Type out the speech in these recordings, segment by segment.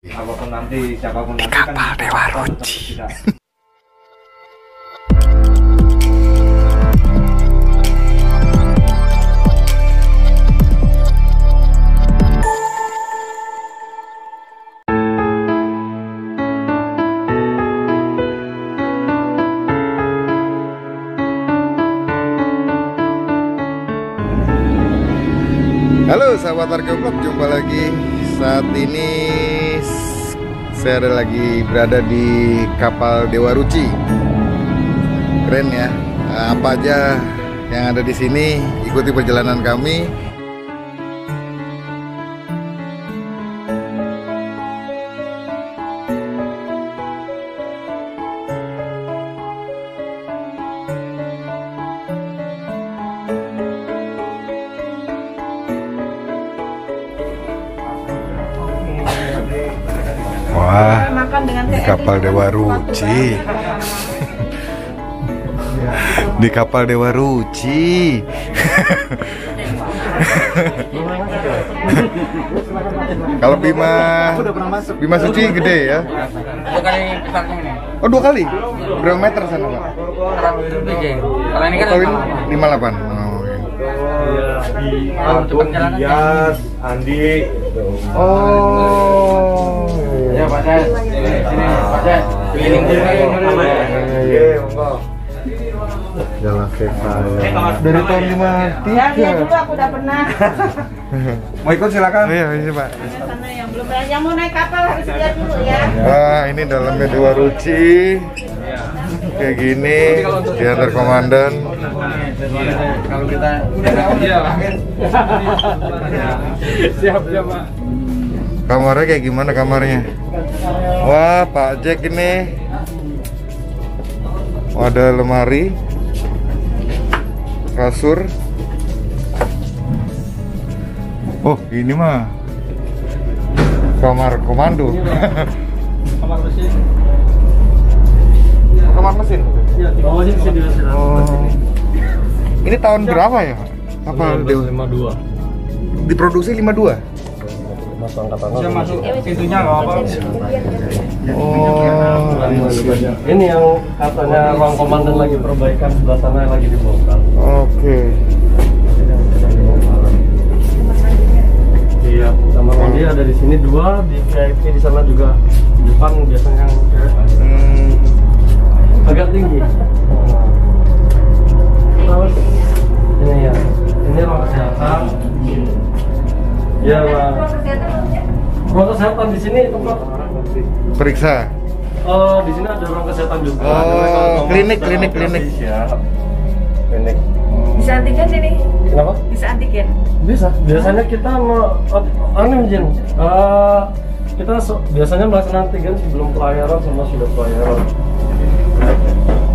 Apapun nanti, siapapun nanti Kapal kan Dewa Ruci. Halo sahabat Warga Vlog, jumpa lagi. Saat ini saya lagi berada di kapal Dewa Ruci. Keren ya. Apa aja yang ada di sini, ikuti perjalanan kami. Wah, di kapal Dewa Ruci. Di kapal Dewa Ruci. Kalau Bima Suci gede ya? 2 kali besarnya ini. Oh, 2 kali? Berapa meter sana, Pak? Kalau ini kan 58. Album, Dias, Andi. Oh. ya Pak Des. Sini Pak Des. Keliling dulu. Iya, monggo. Jangan kayak saya. Dari tahun 53. Ya dulu aku udah pernah. Mau ikut silakan. Iya, ini Pak. Sana yang belum pernah, yang mau naik kapal harus lihat dulu ya. Wah, ini dalamnya Dewa Ruci. Kayak gini, diantar komandan. Kalau kita Siap, Pak. Kamarnya kayak gimana kamarnya? Wah, Pak Jack ini. Ada lemari, kasur. Oh, ini mah kamar komando. Kamar mesin. Kamar mesin. Iya, bawahnya bisa dirasakan. Oh. Ini tahun berapa ya? Kapal Dewa 52. diproduksi 52. Bisa masuk pintunya nggak apa-apa. Oh. Ini yang katanya ruang komandan lagi perbaikan, sebelah sana lagi dibongkar. Oke. Iya, kamar mandi ada di sini 2, di VIP di sana juga. Di depan biasanya yang agak tinggi. Terus ini ya, ini ruang kesehatan. Ya, Pak. Ruang kesehatan di sini tempat Periksa. di sini ada ruang kesehatan juga. Oh, klinik. Siap. Klinik. Bisa antigen sini? Kenapa? Bisa antigen? Bisa. Biasanya kita biasanya melaksanakan antigen sebelum pelayaran sama sudah pelayaran.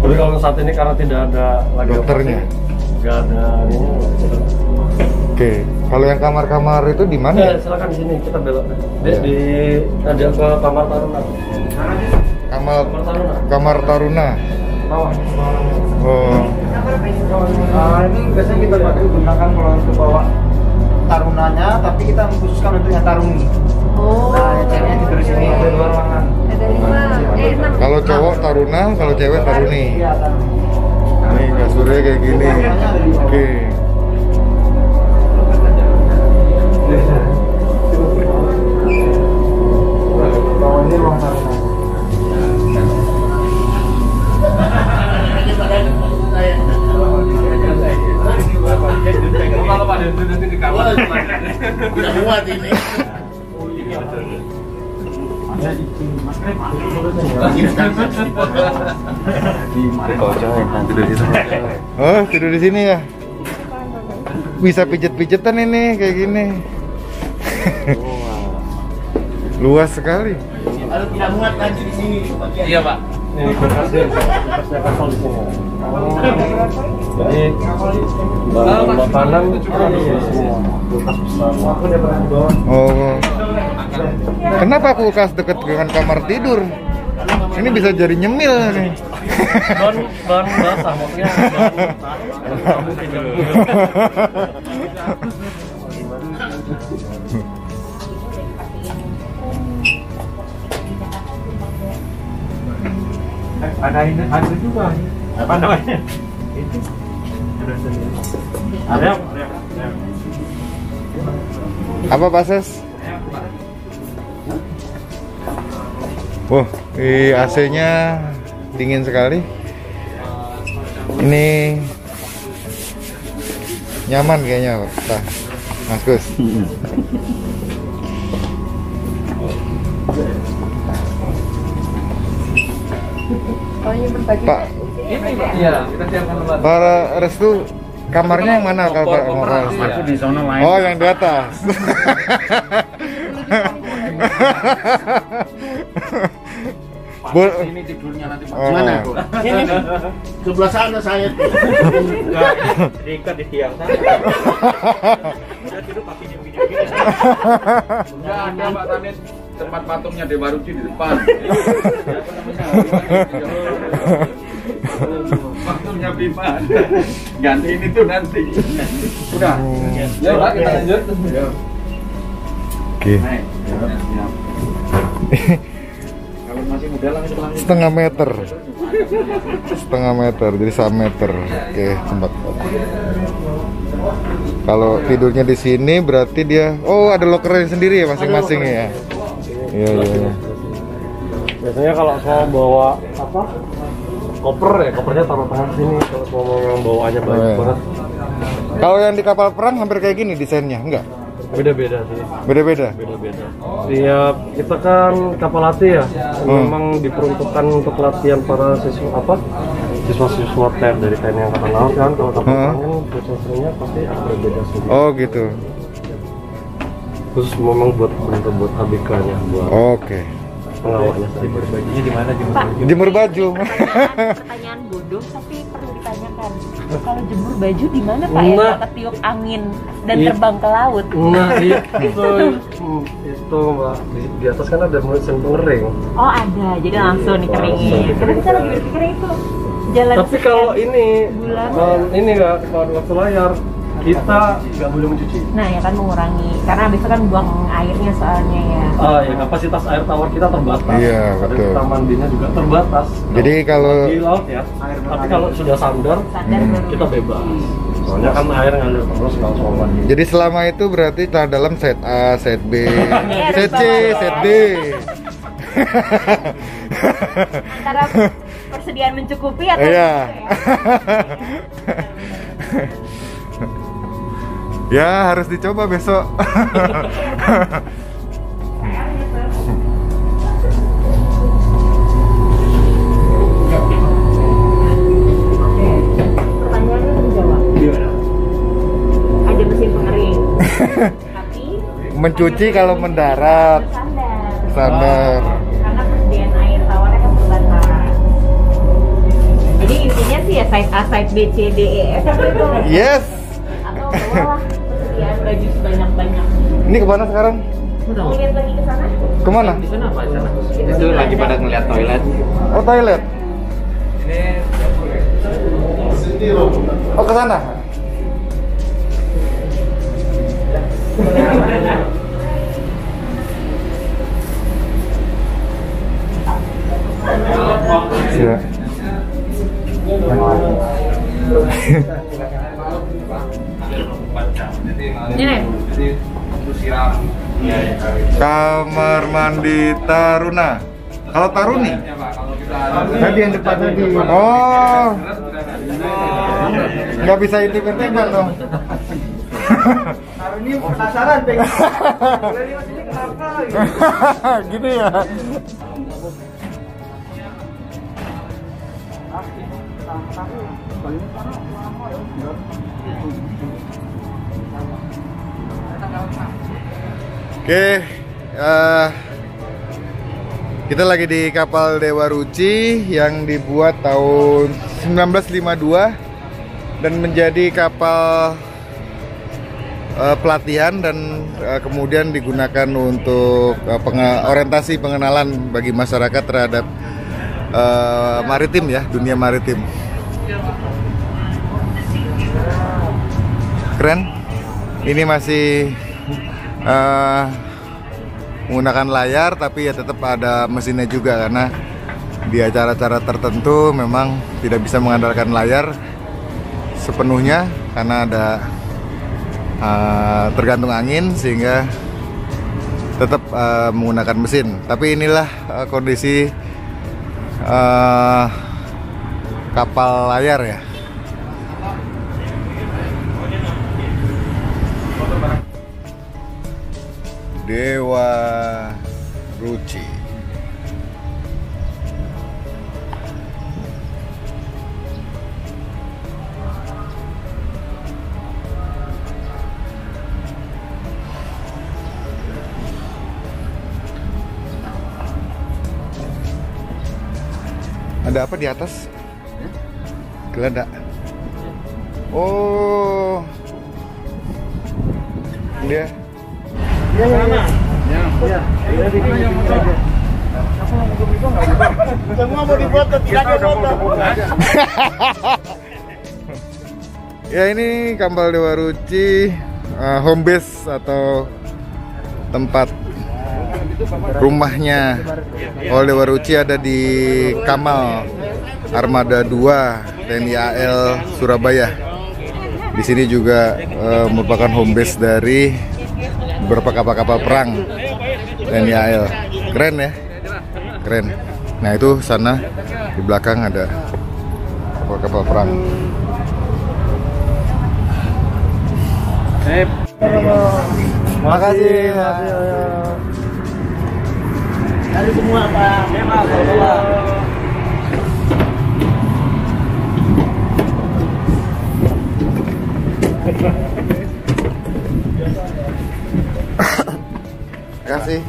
Tapi kalau saat ini karena tidak ada lagi Dokternya. nggak ada ini. Oke. Kalau yang kamar-kamar itu di mana? Ya, silakan di sini kita belok. Ada ke kamar taruna. Kamar Taruna. Bawah. Oh. Ini biasanya kita pakai gunakan kalau untuk bawa tarunanya, tapi kita khususkan untuk yang taruni. Oh. Nah, yang ceweknya tidur di sini ada 2 ruangan. Ada 6. Kalau cowok Taruna, kalau cewek Taruni. Iya, taruni. Nih kasurnya kayak gini. Oke. Bawah ini ruang taruna. Kalau pada duduk di kamar muat ini. Oh, tidur di sini ya. Bisa pijet-pijetan ini kayak gini. Luas sekali. Kalau tidak muat lagi di sini. Iya, Pak. Ini kulkasnya kapal di sini. Jadi makanan ada di sini. Kulkas besar. Aku udah pernah bawa. Oh. Kenapa kulkas dekat dengan kamar tidur? Ini bisa jadi nyemil nih. Bahan basah maksudnya. Kamu tidak. Ada ini ada juga. Apa namanya? Itu. Ada. Apa Pak Ses? Wah, AC-nya dingin sekali. Ini nyaman kayaknya Pak Mas Gus. Pak, Iya, kita siapkan tempat. para Restu kamarnya yang mana kalau Pak mau Restu? Aku di sana lain. Oh, yang di atas. Ini tidurnya nanti Pak. Oh. Mana, Bu? Ini sebelah sana saya. Enggak, diikat di tiang sana. Udah tidur kakinya begini. Enggak ada Pak Tanit. Tempat patungnya Dewa Ruci di depan. Apa namanya? Patungnya Bima. Gantiin itu nanti. Udah. Ya, Pak, kita lanjut. Ya. Oke. Naik. Ya. Kalau masih muda langsung Setengah meter. Setengah meter, jadi 1 meter. Oke, tempat. Kalau tidurnya di sini berarti dia, oh ada lokernya sendiri ya masing-masing ya. Iya iya. Biasanya kalau saya bawa apa? Koper ya, kopernya taruh tangan sini. Kalau mau yang bawaannya banyak Oh, iya. banget. Kalau yang di kapal perang hampir kayak gini desainnya, enggak? Beda-beda sih. Beda-beda. Beda-beda. Tiap kita kan kapal latih ya, memang diperuntukkan untuk latihan para siswa apa? Siswa-siswa TER dari TNI Angkatan Laut kan. Kalau kapal perang kan siswa-siswanya pasti berbeda sendiri. Oh gitu. Khusus memang buat ABK-nya, buat Oke. pengawalnya. Bajunya di mana? Jemur baju. Pertanyaan bodoh tapi perlu ditanyakan. Kalau jemur baju di mana Pak ya? Nah. Dapat tiup angin dan Iya. terbang ke laut. Nah itu Mbak, di atas kan ada mesin pengering. Oh ada, jadi langsung dikeringin. Langsung. Karena kita lagi berpikir itu jalan. Tapi kalau ini Bulan. ini nggak kalau waktu layar kita nggak boleh mencuci. Nah ya kan mengurangi, karena abis itu kan buang airnya soalnya ya. Ya kapasitas air tawar kita terbatas. Iya, Ada betul. kita mandinya juga terbatas. Jadi kalau- di laut ya, tapi kalau sudah sandar Sadar baru. kita bebas. Soalnya kan air ngalir terus langsung mandi. Jadi selama itu berarti telah dalam set A, set B, set C, set D. Antara persediaan mencukupi atau Iya. gitu ya. Ya harus dicoba besok. Pertanyaannya dijawab. Ada mesin pengering. Tapi Mencuci kalau mendarat, bersandar. sandar. Karena persediaan air tawarnya kan terbatas. Jadi intinya sih ya side A, side B, C, D, E, F itu. Yes. Atau bawalah persediaan baju sebanyak-banyak. Ini kemana sekarang? Mau lihat lagi ke sana? Kemana? Di sana apa? Itu lagi pada ngeliat toilet. Oh toilet. Oh ke sana. Siap. Ini. Kamar mandi Taruna. Kalau Taruni? Tadi yang depan tadi. Oh. Nggak bisa intip-intipan dong. Hari ini penasaran, Bang. Ini maksudnya kenapa? Gitu ya. Oke, kita lagi di kapal Dewa Ruci yang dibuat tahun 1952 dan menjadi kapal pelatihan dan kemudian digunakan untuk orientasi pengenalan bagi masyarakat terhadap maritim ya, dunia maritim. Keren. Ini masih menggunakan layar tapi ya tetap ada mesinnya juga karena di acara-acara tertentu memang tidak bisa mengandalkan layar sepenuhnya karena ada tergantung angin sehingga tetap menggunakan mesin. Tapi inilah kondisi kapal layar ya. Dewa Ruci. Ada apa di atas? Geladak. Oh, dia. Semua mau difoto, tidak ada foto. Ya, ini kapal Dewa Ruci, home base atau tempat rumahnya kapal Dewa Ruci ada di Kamal Armada 2 TNI AL Surabaya. Di sini juga merupakan home base dari beberapa kapal-kapal perang TNI AL. Keren ya, keren. Nah itu sana di belakang ada kapal-kapal perang. Makasih. Dari semua Pak. Terima kasih.